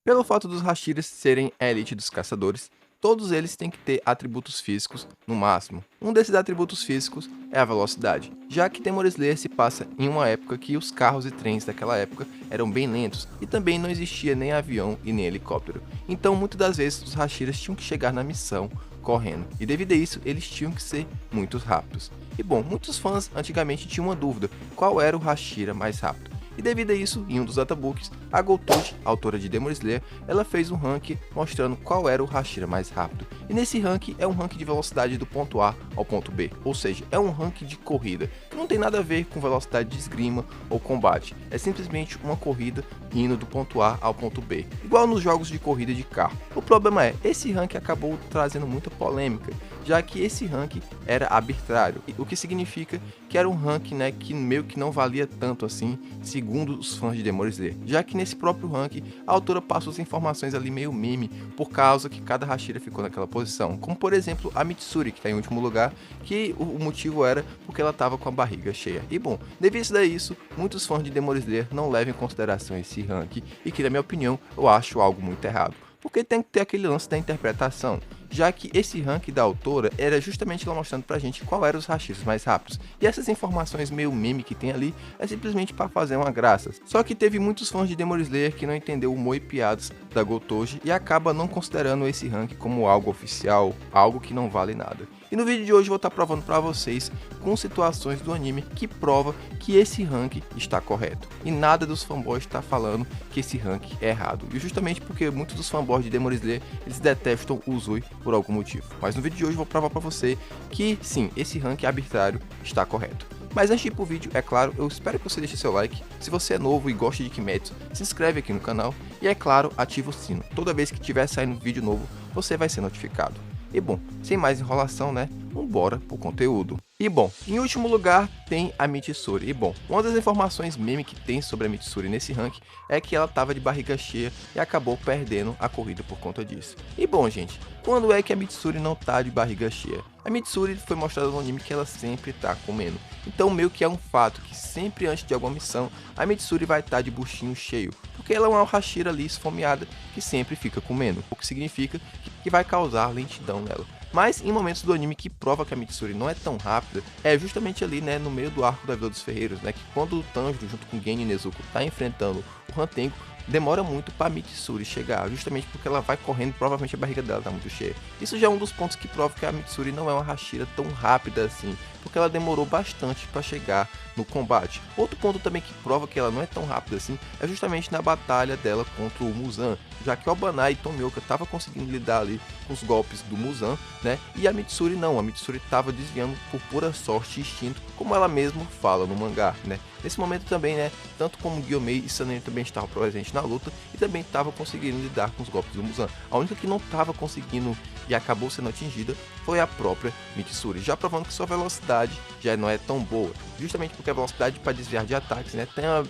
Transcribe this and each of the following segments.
Pelo fato dos Hashiras serem a elite dos caçadores, todos eles têm que ter atributos físicos no máximo. Um desses atributos físicos é a velocidade, já que Demon Slayer se passa em uma época que os carros e trens daquela época eram bem lentos e também não existia nem avião e nem helicóptero. Então muitas das vezes os Hashiras tinham que chegar na missão correndo, e devido a isso eles tinham que ser muito rápidos. E bom, muitos fãs antigamente tinham uma dúvida, qual era o Hashira mais rápido? E devido a isso, em um dos databooks, a Gotoji, autora de Demon Slayer, ela fez um ranking mostrando qual era o Hashira mais rápido. E nesse ranking é um ranking de velocidade do ponto A ao ponto B, ou seja, é um ranking de corrida, que não tem nada a ver com velocidade de esgrima ou combate, é simplesmente uma corrida indo do ponto A ao ponto B, igual nos jogos de corrida de carro. O problema é, esse ranking acabou trazendo muita polêmica, já que esse ranking era arbitrário, o que significa que era um ranking, né, que meio que não valia tanto assim, segundo os fãs de Demon Slayer, já que nesse próprio ranking a autora passou as informações ali meio meme, por causa que cada Hashira ficou naquela posição, como por exemplo a Mitsuri, que está em último lugar, que o motivo era porque ela estava com a barriga cheia. E bom, devido a isso, muitos fãs de Demon Slayer não levam em consideração esse ranking, e que na minha opinião eu acho algo muito errado, porque tem que ter aquele lance da interpretação, já que esse ranking da autora era justamente ela mostrando pra gente qual eram os Hashiras mais rápidos, e essas informações meio meme que tem ali é simplesmente para fazer uma graça. Só que teve muitos fãs de Demon Slayer que não entendeu o humor e piadas da Gotoji e acaba não considerando esse ranking como algo oficial, algo que não vale nada. E no vídeo de hoje eu vou estar provando para vocês com situações do anime que prova que esse ranking está correto. E nada dos fanboys está falando que esse ranking é errado. E justamente porque muitos dos fanboys de Demon Slayer, eles detestam o Uzui por algum motivo. Mas no vídeo de hoje eu vou provar para você que sim, esse ranking arbitrário está correto. Mas antes de ir pro vídeo, é claro, eu espero que você deixe seu like. Se você é novo e gosta de Kimetsu, se inscreve aqui no canal. E é claro, ativa o sino. Toda vez que tiver saindo vídeo novo, você vai ser notificado. E bom, sem mais enrolação, né? Vambora pro conteúdo. E bom, em último lugar tem a Mitsuri. E bom, uma das informações meme que tem sobre a Mitsuri nesse ranking é que ela tava de barriga cheia e acabou perdendo a corrida por conta disso. E bom, gente, quando é que a Mitsuri não tá de barriga cheia? A Mitsuri foi mostrada no anime que ela sempre tá comendo. Então meio que é um fato que sempre antes de alguma missão, a Mitsuri vai estar de buchinho cheio, porque ela é uma Hashira ali esfomeada que sempre fica comendo, o que significa que vai causar lentidão nela. Mas em momentos do anime que prova que a Mitsuri não é tão rápida, é justamente ali, né, no meio do arco da Vila dos Ferreiros, né, que quando o Tanjiro junto com Gen e Nezuko tá enfrentando o Hantengo, demora muito pra Mitsuri chegar, justamente porque ela vai correndo, provavelmente a barriga dela tá muito cheia. Isso já é um dos pontos que prova que a Mitsuri não é uma Hashira tão rápida assim, porque ela demorou bastante para chegar no combate. Outro ponto também que prova que ela não é tão rápida assim é justamente na batalha dela contra o Muzan, já que o Abanai e Tomioka estavam conseguindo lidar ali com os golpes do Muzan, né? E a Mitsuri não, a Mitsuri estava desviando por pura sorte e instinto, como ela mesma fala no mangá, né? Nesse momento também, né, tanto como Gyomei e Sanemi também estavam presentes na luta e também estavam conseguindo lidar com os golpes do Muzan. A única que não estava conseguindo e acabou sendo atingida foi a própria Mitsuri, já provando que sua velocidade já não é tão boa, justamente porque a velocidade para desviar de ataques, né,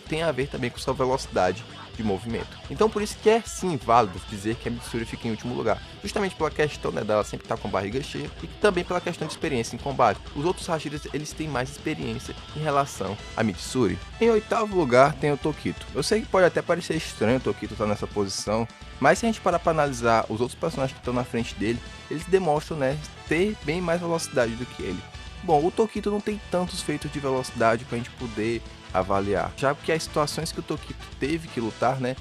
tem a ver também com sua velocidade de movimento. Então por isso que é sim válido dizer que a Mitsuri fica em último lugar, justamente pela questão, né, dela sempre estar com a barriga cheia e também pela questão de experiência em combate. Os outros Hashiras, eles têm mais experiência em relação a Mitsuri. Em oitavo lugar tem o Tokito. Eu sei que pode até parecer estranho o Tokito estar nessa posição, mas se a gente parar para analisar os outros personagens que estão na frente dele, eles demonstram, né, ter bem mais velocidade do que ele. Bom, o Tokito não tem tantos feitos de velocidade para a gente poder avaliar, já que as situações que o Tokito teve que lutar, né,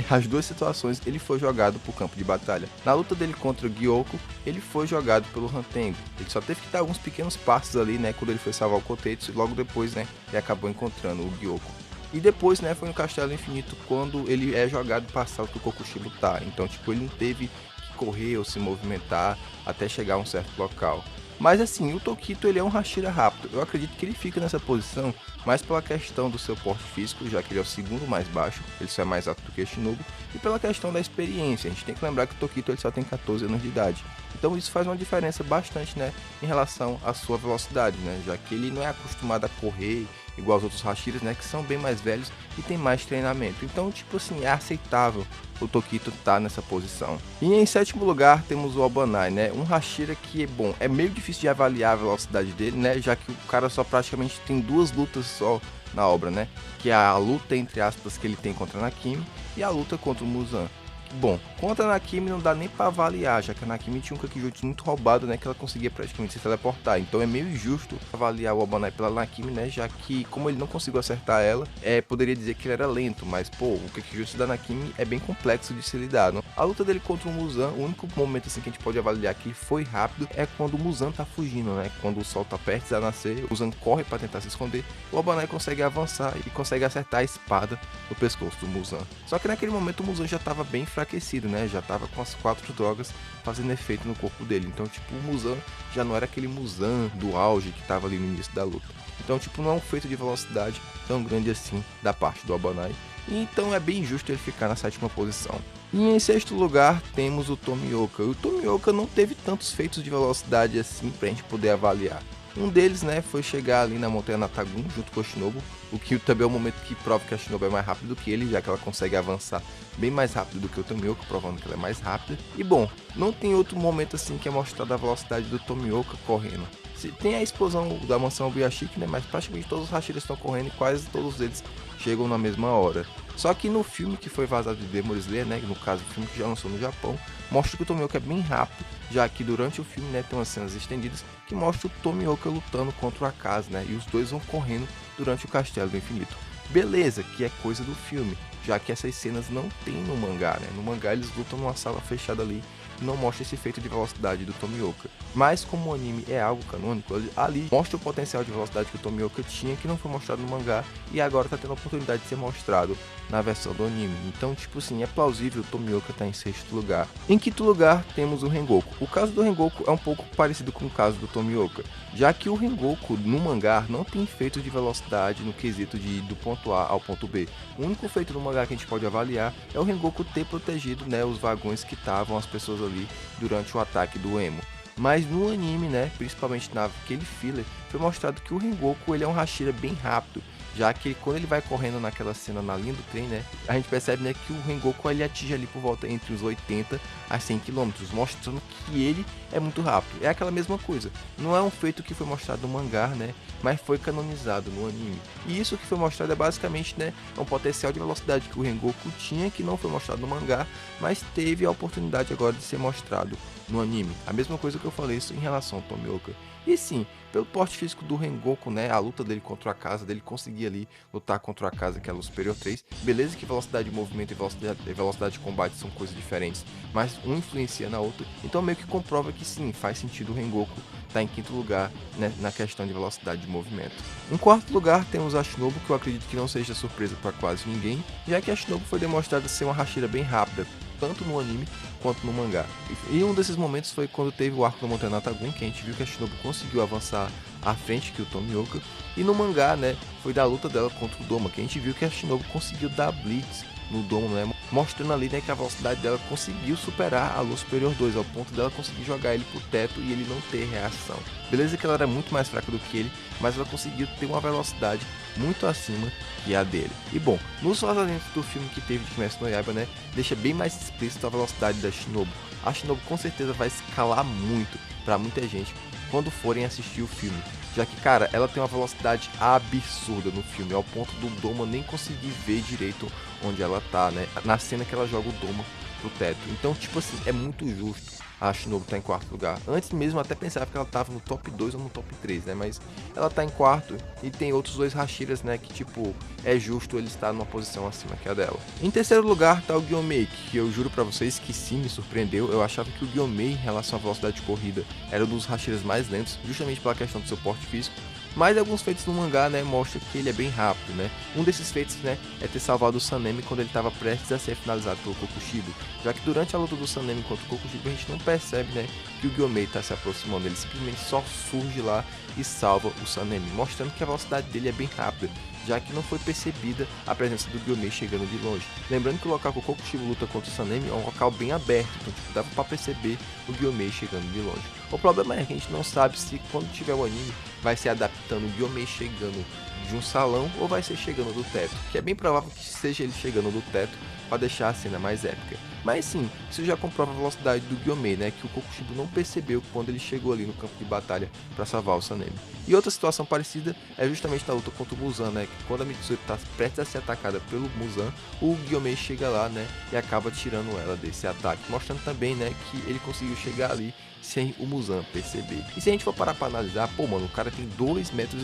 as duas situações ele foi jogado para o campo de batalha. Na luta dele contra o Gyoko, ele foi jogado pelo Hantengo. Ele só teve que dar alguns pequenos passos ali, né, quando ele foi salvar o Kotetsu e logo depois, né, ele acabou encontrando o Gyoko. E depois, né, foi no Castelo Infinito quando ele é jogado para o Kokushi lutar. Então, tipo, ele não teve que correr ou se movimentar até chegar a um certo local. Mas assim, o Tokito ele é um Hashira rápido. Eu acredito que ele fica nessa posição mais pela questão do seu porte físico, já que ele é o segundo mais baixo, ele só é mais alto do que Shinobu, e pela questão da experiência. A gente tem que lembrar que o Tokito ele só tem 14 anos de idade. Então isso faz uma diferença bastante, né, em relação à sua velocidade, né, já que ele não é acostumado a correr igual os outros Hashiras, né, que são bem mais velhos e tem mais treinamento. Então, tipo assim, é aceitável o Tokito tá nessa posição. E em sétimo lugar temos o Abanai, né, um Hashira que, bom, é meio difícil de avaliar a velocidade dele, né, já que o cara só praticamente tem duas lutas só na obra, né, que é a luta, entre aspas, que ele tem contra a Nakimi e a luta contra o Muzan. Bom, contra a Nakimi não dá nem pra avaliar, já que a Nakimi tinha um Kakijutsu muito roubado, né, que ela conseguia praticamente se teleportar. Então é meio injusto avaliar o Obanai pela Nakimi, né, já que como ele não conseguiu acertar ela, poderia dizer que ele era lento, mas pô, o Kakijutsu da Nakimi é bem complexo de se lidar, não? A luta dele contra o Muzan, o único momento assim que a gente pode avaliar que foi rápido é quando o Muzan tá fugindo, né, quando o sol tá perto a nascer, o Muzan corre para tentar se esconder, o Obanai consegue avançar e consegue acertar a espada no pescoço do Muzan. Só que naquele momento o Muzan já tava bem enfraquecido, né? Já tava com as 4 drogas fazendo efeito no corpo dele. Então, tipo, o Muzan já não era aquele Muzan do auge que tava ali no início da luta. Então, tipo, não é um feito de velocidade tão grande assim da parte do Obanai. E então é bem justo ele ficar na 7ª posição. E em 6º lugar temos o Tomioka. O Tomioka não teve tantos feitos de velocidade assim pra gente poder avaliar. Um deles, né, foi chegar ali na Montanha Natagun junto com a Shinobu, o que também é o momento que prova que a Shinobu é mais rápida do que ele, já que ela consegue avançar bem mais rápido do que o Tomioka, provando que ela é mais rápida. E bom, não tem outro momento assim que é mostrado a velocidade do Tomioka correndo. Tem a explosão da mansão Obuyashiki, né, mas praticamente todos os Hashiras estão correndo e quase todos eles chegam na mesma hora. Só que no filme que foi vazado de Demon Slayer, né, no caso o filme que já lançou no Japão, mostra que o Tomioka é bem rápido, já que durante o filme, né, tem umas cenas estendidas que mostra o Tomioka lutando contra o Akaza, né, e os dois vão correndo durante o Castelo do Infinito. Beleza, que é coisa do filme, já que essas cenas não tem no mangá, né, no mangá eles lutam numa sala fechada ali, não mostra esse efeito de velocidade do Tomioka. Mas como o anime é algo canônico, ali mostra o potencial de velocidade que o Tomioka tinha, que não foi mostrado no mangá, e agora tá tendo a oportunidade de ser mostrado na versão do anime. Então, tipo assim, é plausível o Tomioka estar em 6º lugar. Em 5º lugar, temos o Rengoku. O caso do Rengoku é um pouco parecido com o caso do Tomioka, já que o Rengoku no mangá não tem feito de velocidade no quesito de ir do ponto A ao ponto B. O único feito no mangá que a gente pode avaliar é o Rengoku ter protegido, né, os vagões que estavam as pessoas ali durante o ataque do Emo. Mas no anime, né, principalmente naquele filler, foi mostrado que o Rengoku ele é um Hashira bem rápido, já que quando ele vai correndo naquela cena na linha do trem, né, a gente percebe, né, que o Rengoku ele atinge ali por volta entre os 80 a 100 km, mostrando que ele é muito rápido. É aquela mesma coisa, não é um feito que foi mostrado no mangá, né, mas foi canonizado no anime. E isso que foi mostrado é basicamente, né, um potencial de velocidade que o Rengoku tinha, que não foi mostrado no mangá, mas teve a oportunidade agora de ser mostrado no anime. A mesma coisa que eu falei isso em relação ao Tomioka. E sim, pelo porte físico do Rengoku, né, a luta dele contra a Akaza, dele conseguir ali lutar contra a Akaza, que é a Luz Superior 3, beleza que velocidade de movimento e velocidade de combate são coisas diferentes, mas um influencia na outra, então meio que comprova que sim, faz sentido o Rengoku estar em 5º lugar, né, na questão de velocidade de movimento. Em 4º lugar temos a Shinobu, que eu acredito que não seja surpresa para quase ninguém, já que a Shinobu foi demonstrada ser uma Hashira bem rápida, tanto no anime quanto no mangá. E um desses momentos foi quando teve o arco da Montanha Natagun, que a gente viu que a Shinobu conseguiu avançar à frente que o Tomioka, e no mangá, né, foi da luta dela contra o Doma, que a gente viu que a Shinobu conseguiu dar blitz no Doma, né, mostrando ali, né, que a velocidade dela conseguiu superar a Luz Superior 2, ao ponto dela conseguir jogar ele pro teto e ele não ter reação. Beleza que ela era muito mais fraca do que ele, mas ela conseguiu ter uma velocidade muito acima que a dele. E bom, nos vazamentos do filme que teve de Kimetsu no Yaiba, né, deixa bem mais explícito a velocidade da Shinobu. A Shinobu com certeza vai escalar muito para muita gente quando forem assistir o filme, já que, cara, ela tem uma velocidade absurda no filme, ao ponto do Doma nem conseguir ver direito onde ela tá, né, na cena que ela joga o Doma pro teto. Então, tipo assim, é muito justo a Shinobu tá em 4º lugar. Antes mesmo até pensava que ela tava no top 2 ou no top 3, né? Mas ela tá em 4º e tem outros 2 Hashiras, né? Que tipo, é justo ele estar numa posição acima que a dela. Em 3º lugar tá o Gyomei, que eu juro pra vocês que sim, me surpreendeu. Eu achava que o Gyomei, em relação à velocidade de corrida, era um dos Hashiras mais lentos, justamente pela questão do seu porte físico. Mas alguns feitos no mangá, né, mostram que ele é bem rápido, né? Um desses feitos, né, é ter salvado o Sanemi quando ele estava prestes a ser finalizado pelo Kokushibo, já que durante a luta do Sanemi contra o Kokushibo a gente não percebe, né, que o Gyomei está se aproximando, ele simplesmente só surge lá e salva o Sanemi, mostrando que a velocidade dele é bem rápida, já que não foi percebida a presença do Gyomei chegando de longe. Lembrando que o local que o Kokushibo luta contra o Sanemi é um local bem aberto, então tipo, dava para perceber o Gyomei chegando de longe. O problema é que a gente não sabe se quando tiver o anime vai ser adaptando o Gyomei chegando de um salão ou vai ser chegando do teto, que é bem provável que seja ele chegando do teto, para deixar a cena mais épica. Mas sim, isso já comprova a velocidade do Gyomei, né, que o Kokushibo não percebeu quando ele chegou ali no campo de batalha para salvar o Sanemi. E outra situação parecida é justamente na luta contra o Muzan, né, que quando a Mitsuri está prestes a ser atacada pelo Muzan, o Gyomei chega lá, né, e acaba tirando ela desse ataque, mostrando também, né, que ele conseguiu chegar ali sem o Muzan perceber. E se a gente for parar pra analisar, pô, mano, o cara tem 2,20 metros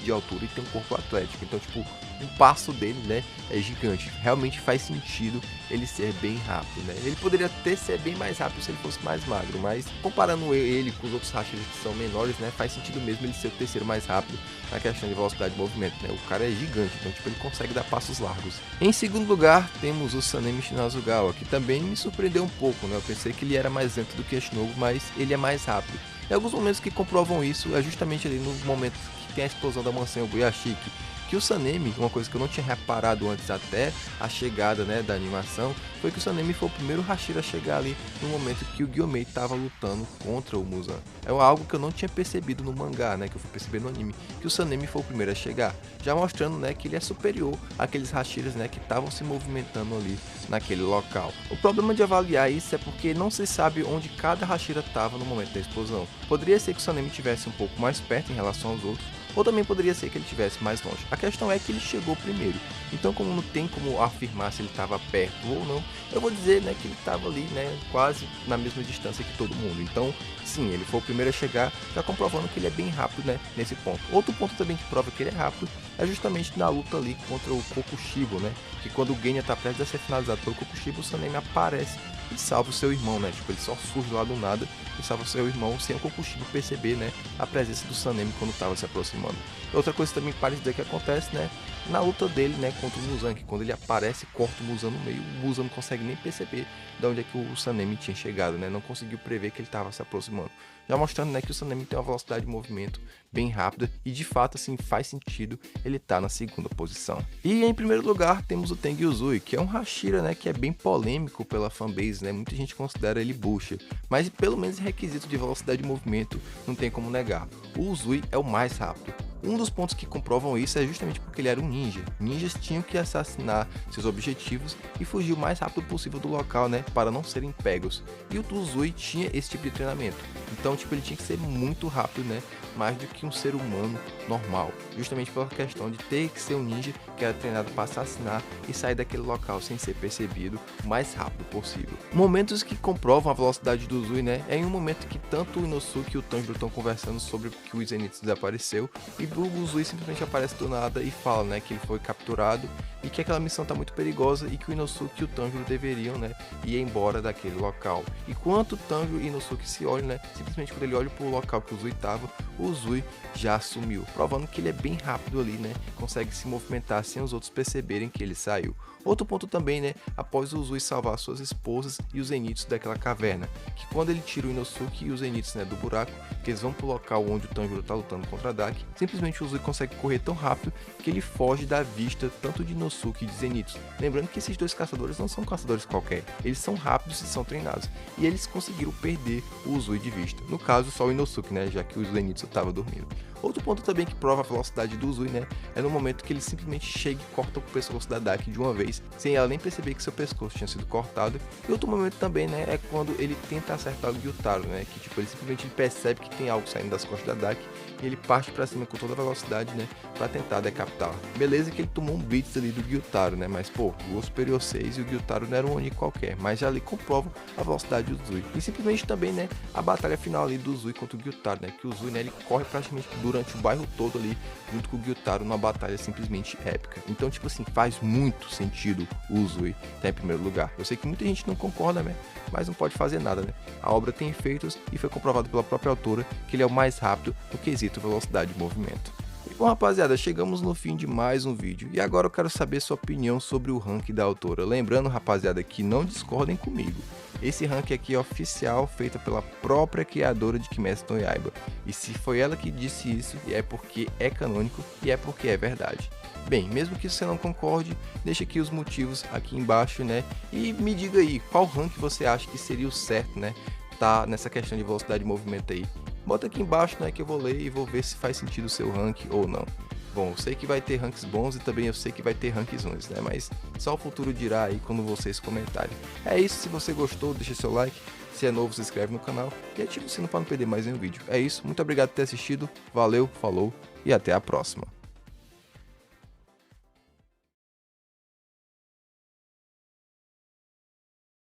de altura e tem um corpo atlético. Então, tipo, um passo dele, né, é gigante. Realmente faz sentido ele ser bem rápido, né? Ele poderia até ser bem mais rápido se ele fosse mais magro, mas comparando ele com os outros Hashiras que são menores, né, faz sentido mesmo ele ser o terceiro mais rápido na questão de velocidade de movimento, né? O cara é gigante, então, tipo, ele consegue dar passos largos. Em segundo lugar, temos o Sanemi Shinazugawa, que também me surpreendeu um pouco, né? Eu pensei que ele era mais lento do que Shinobu, mas ele é mais rápido. E alguns momentos que comprovam isso é justamente ali no momento que tem a explosão da mansão Oyashiki, que o Sanemi, uma coisa que eu não tinha reparado antes até a chegada, né, da animação, foi que o Sanemi foi o primeiro Hashira a chegar ali no momento que o Gyomei estava lutando contra o Muzan. É algo que eu não tinha percebido no mangá, né, que eu fui perceber no anime, que o Sanemi foi o primeiro a chegar, já mostrando, né, que ele é superior àqueles Hashiras, né, que estavam se movimentando ali naquele local. O problema de avaliar isso é porque não se sabe onde cada Hashira estava no momento da explosão. Poderia ser que o Sanemi estivesse um pouco mais perto em relação aos outros, ou também poderia ser que ele estivesse mais longe. A questão é que ele chegou primeiro, então como não tem como afirmar se ele estava perto ou não, eu vou dizer, né, que ele estava ali, né, quase na mesma distância que todo mundo. Então, sim, ele foi o primeiro a chegar, já comprovando que ele é bem rápido, né, nesse ponto. Outro ponto também que prova que ele é rápido é justamente na luta ali contra o Kokushibo, né, que quando o Genya está prestes a ser finalizado pelo Kokushibo, o Sanemi aparece e salva o seu irmão, né, tipo, ele só surge lá do nada e salva o seu irmão sem o Kokushibo perceber, né, a presença do Sanemi quando estava se aproximando. Outra coisa também parecida que acontece, né, na luta dele, né, contra o Muzan, que quando ele aparece, corta o Muzan no meio, o Muzan não consegue nem perceber de onde é que o Sanemi tinha chegado, né, não conseguiu prever que ele estava se aproximando. Já mostrando, né, que o Sanemi tem uma velocidade de movimento bem rápida e de fato, assim, faz sentido ele estar na segunda posição. E em primeiro lugar temos o Tengen Uzui, que é um Hashira, né, que é bem polêmico pela fanbase, né, muita gente considera ele bucha, mas pelo menos em requisito de velocidade de movimento não tem como negar. O Uzui é o mais rápido. Um dos pontos que comprovam isso é justamente porque ele era um ninja. Ninjas tinham que assassinar seus objetivos e fugir o mais rápido possível do local, né, para não serem pegos. E o Uzui tinha esse tipo de treinamento. Então, tipo, ele tinha que ser muito rápido, né, mais do que um ser humano normal. Justamente pela questão de ter que ser um ninja que era treinado para assassinar e sair daquele local sem ser percebido o mais rápido possível. Momentos que comprovam a velocidade do Uzui, né, é em um momento que tanto o Inosuke e o Tanjiro estão conversando sobre que o Zenitsu desapareceu e o Uzui simplesmente aparece do nada e fala, né, que ele foi capturado e que aquela missão tá muito perigosa e que o Inosuke e o Tanjiro deveriam, né, ir embora daquele local. E quando o Tanjiro e o Inosuke se olham, né, simplesmente quando ele olha pro local que o Uzui tava, o Uzui já sumiu, provando que ele é bem rápido ali, né, consegue se movimentar sem os outros perceberem que ele saiu. Outro ponto também, né, após o Uzui salvar suas esposas e os Zenitsu daquela caverna, que quando ele tira o Inosuke e os Zenitsu, né, do buraco, que eles vão pro local onde o Tanjiro tá lutando contra a Daki, simplesmente o Uzui consegue correr tão rápido que ele foge da vista tanto de Inosuke e de Zenitsu. Lembrando que esses dois caçadores não são caçadores qualquer, eles são rápidos e são treinados, e eles conseguiram perder o Uzui de vista. No caso, só o Inosuke, né, já que o Zenitsu estava dormindo. Outro ponto também que prova a velocidade do Uzui, né, é no momento que ele simplesmente chega e corta o pescoço da Daki de uma vez, sem ela nem perceber que seu pescoço tinha sido cortado. E outro momento também, né, é quando ele tenta acertar o Gyutaro, né, que tipo, ele simplesmente percebe que tem algo saindo das costas da Daki e ele parte pra cima com toda a velocidade, né, pra tentar decapitá-la. Beleza que ele tomou um blitz ali do Gyutaro, né, mas pô, o Superior 6 e o Gyutaro não era um Oni qualquer, mas já ali comprovam a velocidade do Uzui. E simplesmente também, né, a batalha final ali do Uzui contra o Gyutaro, né, que o Uzui, né, ele corre praticamente durante o bairro todo ali, junto com o Gyutaro, numa batalha simplesmente épica. Então, tipo assim, faz muito sentido o Uzui estar em primeiro lugar. Eu sei que muita gente não concorda, né, mas não pode fazer nada, né. A obra tem efeitos e foi comprovado pela própria autora que ele é o mais rápido no quesito velocidade de movimento. E bom, rapaziada, chegamos no fim de mais um vídeo e agora eu quero saber sua opinião sobre o ranking da autora. Lembrando, rapaziada, que não discordem comigo. Esse ranking aqui é oficial, feita pela própria criadora de Kimetsu no Yaiba. E se foi ela que disse isso, é porque é canônico e é porque é verdade. Bem, mesmo que você não concorde, deixa aqui os motivos aqui embaixo, né? E me diga aí, qual ranking você acha que seria o certo, né? Tá nessa questão de velocidade de movimento aí. Bota aqui embaixo, né, que eu vou ler e vou ver se faz sentido o seu ranking ou não. Bom, eu sei que vai ter ranks bons e também eu sei que vai ter ranks ruins, né? Mas só o futuro dirá aí quando vocês comentarem. É isso, se você gostou, deixa seu like. Se é novo, se inscreve no canal e ativa o sino para não perder mais nenhum vídeo. É isso, muito obrigado por ter assistido, valeu, falou e até a próxima.